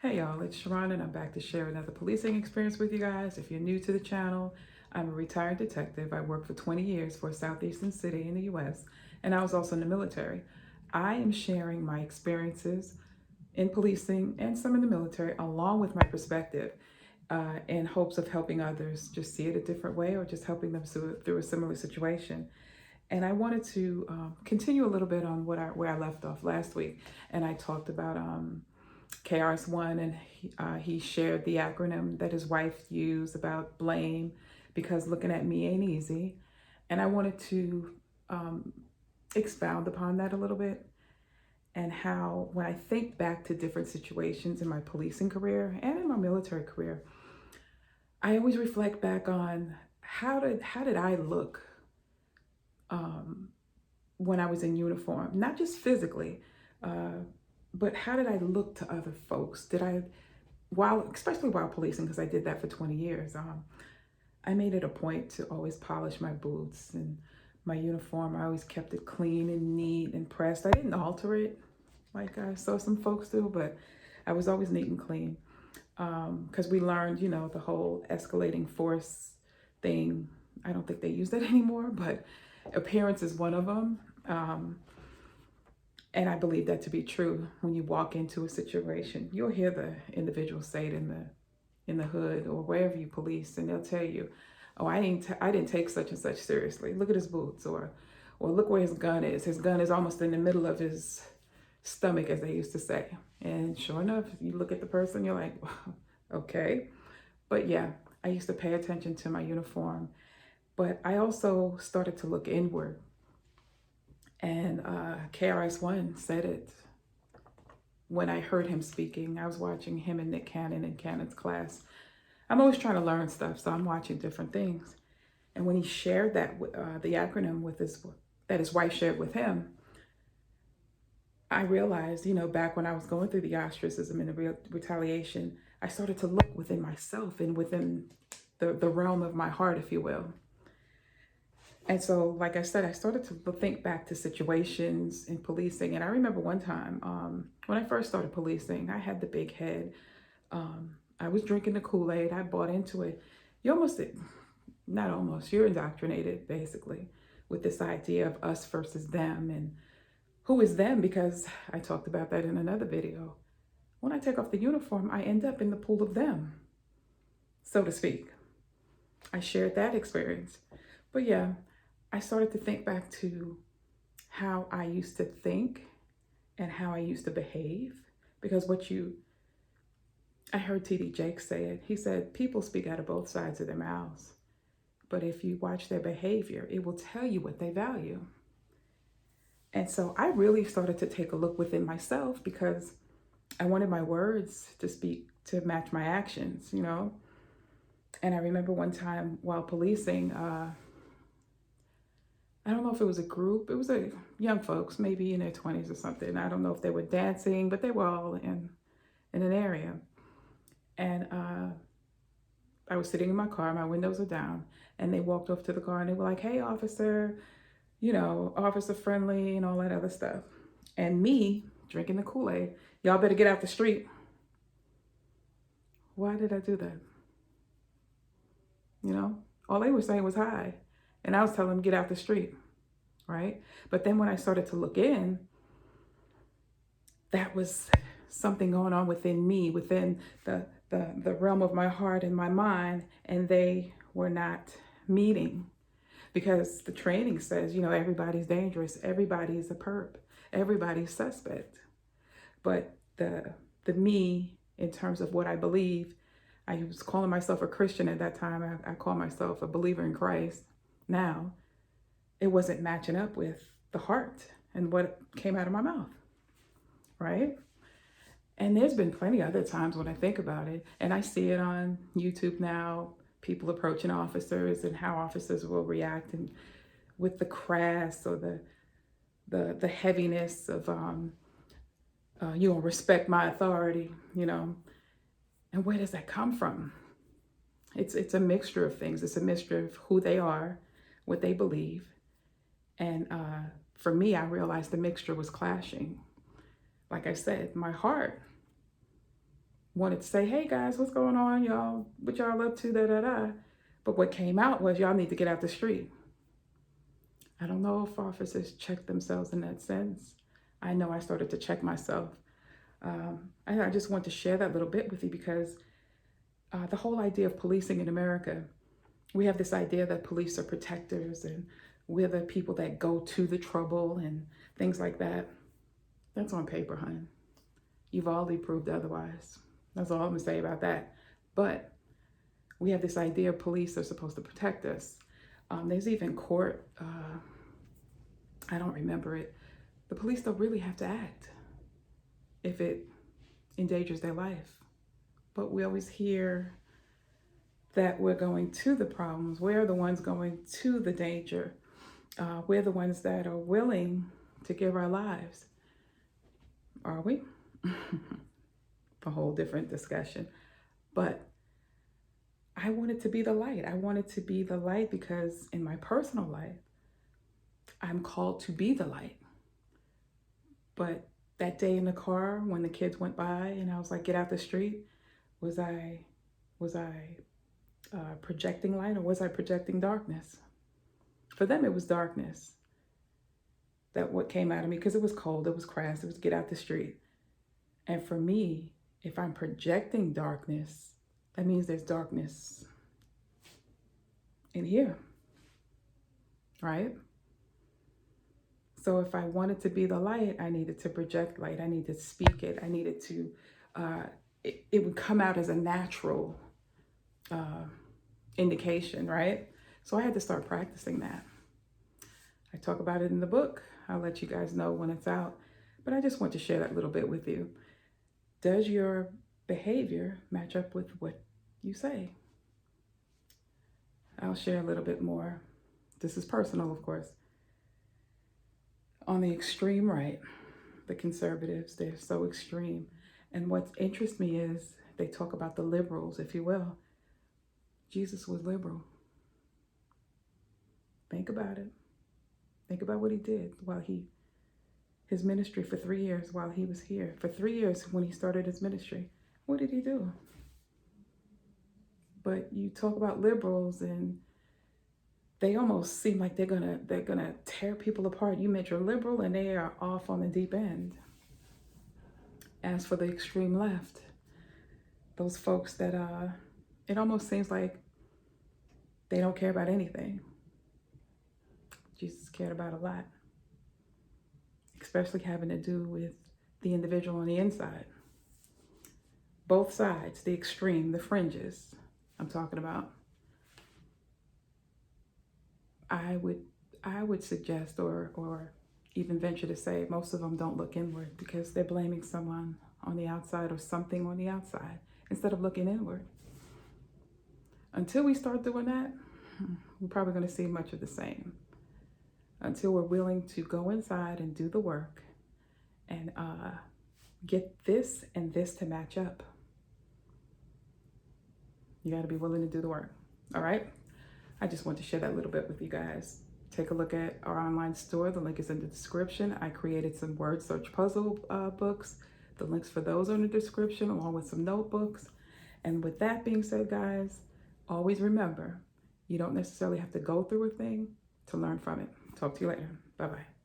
Hey y'all, it's Sharon and I'm back to share another policing experience with you guys. If you're new to the channel, I'm a retired detective. I worked for 20 years for a southeastern city in the US, and I was also in the military. I am sharing my experiences in policing and some in the military along with my perspective in hopes of helping others just see it a different way or just helping them through a similar situation. And I wanted to continue a little bit on where I left off last week, and I talked about KRS-One, and he shared the acronym that his wife used about blame, because looking at me ain't easy. And I wanted to um, expound upon that a little bit, and how when I think back to different situations in my policing career and in my military career, I always reflect back on how did I look um, when I was in uniform, not just physically, uh, but how did I look to other folks? Did I, especially while policing, because I did that for 20 years, I made it a point to always polish my boots and my uniform. I always kept it clean and neat and pressed. I didn't alter it like I saw some folks do, but I was always neat and clean. Because we learned, the whole escalating force thing. I don't think they use that anymore, but appearance is one of them. And I believe that to be true. When you walk into a situation, you'll hear the individual say it in the hood or wherever you police, and they'll tell you, "Oh, I didn't take such and such seriously. Look at his boots," or "Look where his gun is. His gun is almost in the middle of his stomach," as they used to say. And sure enough, you look at the person, you're like, okay. But yeah, I used to pay attention to my uniform, but I also started to look inward. And KRS-One said it when I heard him speaking. I was watching him and Nick Cannon in Cannon's class. I'm always trying to learn stuff, so I'm watching different things. And when he shared the acronym that his wife shared with him, I realized, back when I was going through the ostracism and the retaliation, I started to look within myself and within the realm of my heart, if you will. And so, like I said, I started to think back to situations in policing. And I remember one time when I first started policing, I had the big head. I was drinking the Kool-Aid. I bought into it. You almost, not almost, you're indoctrinated basically with this idea of us versus them. And who is them? Because I talked about that in another video. When I take off the uniform, I end up in the pool of them, so to speak. I shared that experience. But yeah, I started to think back to how I used to think and how I used to behave. Because I heard T.D. Jakes say it. He said, people speak out of both sides of their mouths. But if you watch their behavior, it will tell you what they value. And so I really started to take a look within myself, because I wanted my words to speak to match my actions, And I remember one time while policing, I don't know if it was a group, it was a young folks, maybe in their 20s or something. I don't know if they were dancing, but they were all in an area. And I was sitting in my car, my windows are down, and they walked off to the car and they were like, "Hey, officer," officer friendly and all that other stuff. And me drinking the Kool-Aid, "Y'all better get out the street." Why did I do that? All they were saying was hi. And I was telling them, get out the street, right? But then when I started to look in, that was something going on within me, within the realm of my heart and my mind, and they were not meeting. Because the training says, everybody's dangerous, everybody's a perp, everybody's suspect. But the me, in terms of what I believe, I was calling myself a Christian at that time. I call myself a believer in Christ now. It wasn't matching up with the heart and what came out of my mouth, right? And there's been plenty of other times when I think about it, and I see it on YouTube now, people approaching officers and how officers will react, and with the crass or the heaviness of you don't respect my authority, And where does that come from? It's a mixture of things. It's a mixture of who they are, what they believe. And for me, I realized the mixture was clashing. Like I said, my heart wanted to say, hey guys, what's going on, y'all? What y'all up to, da da da. But what came out was, y'all need to get out the street. I don't know if officers check themselves in that sense. I know I started to check myself. I just want to share that little bit with you because the whole idea of policing in America, we have this idea that police are protectors and we're the people that go to the trouble and things like that. That's on paper, hon. You've already proved otherwise. That's all I'm gonna say about that. But we have this idea of police are supposed to protect us. There's even court, I don't remember it. The police don't really have to act if it endangers their life. But we always hear that we're going to the problems. We're the ones going to the danger. We're the ones that are willing to give our lives. Are we? A whole different discussion. But I wanted to be the light. I wanted to be the light because in my personal life, I'm called to be the light. But that day in the car when the kids went by and I was like, get out the street, was I projecting light or was I projecting darkness? For them, it was darkness. That what came out of me, because it was cold, it was crass, it was get out the street. And for me, if I'm projecting darkness, that means there's darkness in here, right? So if I wanted to be the light, I needed to project light. I needed to speak it. I needed to, it would come out as a natural indication, right? So I had to start practicing that. I talk about it in the book. I'll let you guys know when it's out. But I just want to share that little bit with you. Does your behavior match up with what you say? I'll share a little bit more. This is personal, of course. On the extreme right, the conservatives, they're so extreme. And what interests me is they talk about the liberals, if you will. Jesus was liberal. Think about it. Think about what he did while his ministry for 3 years while he was here. For 3 years when he started his ministry, what did he do? But you talk about liberals and they almost seem like they're gonna tear people apart. You met your liberal and they are off on the deep end. As for the extreme left, those folks that it almost seems like they don't care about anything. Jesus cared about a lot, especially having to do with the individual on the inside. Both sides, the extreme, the fringes, I'm talking about. I would suggest or even venture to say most of them don't look inward because they're blaming someone on the outside or something on the outside instead of looking inward. Until we start doing that, we're probably going to see much of the same. Until we're willing to go inside and do the work and get this and this to match up. You got to be willing to do the work. All right? I just want to share that little bit with you guys. Take a look at our online store. The link is in the description. I created some word search puzzle books. The links for those are in the description along with some notebooks. And with that being said, guys, always remember, you don't necessarily have to go through a thing to learn from it. Talk to you later. Bye-bye.